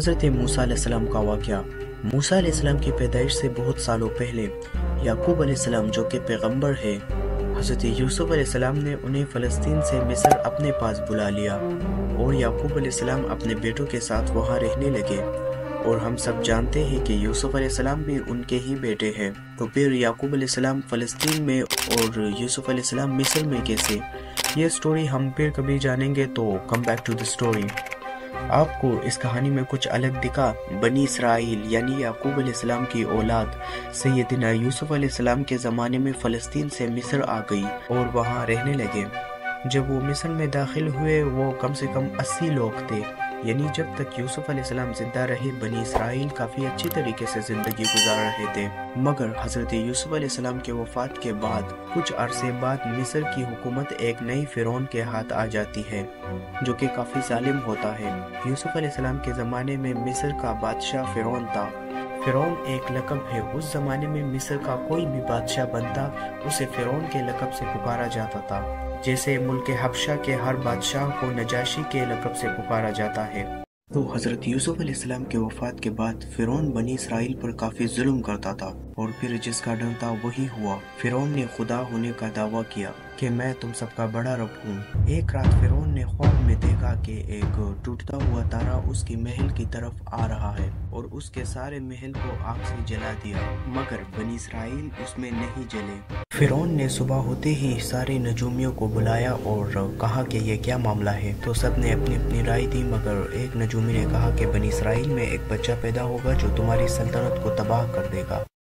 حضرت موسیٰ علیہ السلام کا واقعہ۔ موسیٰ علیہ السلام کی پیدائش سے بہت سالوں پہلے یعقوب علیہ السلام جو کہ پیغمبر ہے، حضرت یوسف علیہ السلام نے انہیں فلسطین سے مصر اپنے پاس بلا لیا اور یعقوب علیہ السلام اپنے بیٹوں کے ساتھ وہاں رہنے لگے۔ اور ہم سب جانتے ہیں کہ یوسف علیہ السلام بھی ان کے ہی بیٹے ہیں۔ تو پھر یعقوب علیہ السلام فلسطین میں اور یوسف علیہ السلام مصر میں کیسے، یہ سٹوری ہم پھر کبھی جانیں گے۔ تو come back to the story. آپ کو اس کہانی میں کچھ الگ دکھا۔ بنی اسرائیل یعنی یعقوب علیہ السلام کی اولاد سیدنا یوسف علیہ السلام کے زمانے میں فلسطین سے مصر آ گئی اور وہاں رہنے لگے۔ جب وہ مصر میں داخل ہوئے وہ کم سے کم 80 لوگ تھے، یعنی جب تک یوسف علیہ السلام زندہ رہے بنی اسرائیل کافی اچھی طریقے سے زندگی گزار رہے تھے۔ مگر حضرت یوسف علیہ السلام کے وفات کے بعد کچھ عرصے بعد مصر کی حکومت ایک نئی فرعون کے ہاتھ آ جاتی ہے جو کہ کافی ظالم ہوتا ہے۔ یوسف علیہ السلام کے زمانے میں مصر کا بادشاہ فرعون تھا۔ فرعون ایک لقب ہے، اس زمانے میں مصر کا کوئی بھی بادشاہ بنتا اسے فرعون کے لقب سے پکارا جاتا تھا، جیسے ملک حبشہ کے ہر بادشاہ کو نجاشی کے لقب سے پکارا جاتا ہے۔ تو حضرت یوسف علیہ السلام کے وفات کے بعد فرعون بنی اسرائیل پر کافی ظلم کرتا تھا، اور پھر جس کا ڈر تھا وہی ہوا۔ فرعون نے خدا ہونے کا دعویٰ کیا کہ میں تم سب کا بڑا رب ہوں۔ ایک رات فرعون نے خواب میں دیکھا کہ ایک ٹوٹتا ہوا تارا اس کی محل کی طرف آ رہا ہے اور اس کے سارے محل کو آگ سے جلا دیا، مگر بنی اسرائیل اس میں نہیں جلے۔ فرعون نے صبح ہوتے ہی سارے نجومیوں کو بلایا اور کہا کہ یہ کیا معاملہ ہے۔ تو سب نے اپنی اپنی رائے دی، مگر ایک نجومی نے کہا کہ بنی اسرائیل میں ایک بچہ پیدا ہوگا جو تمہاری سلطنت کو تباہ کر دے گا۔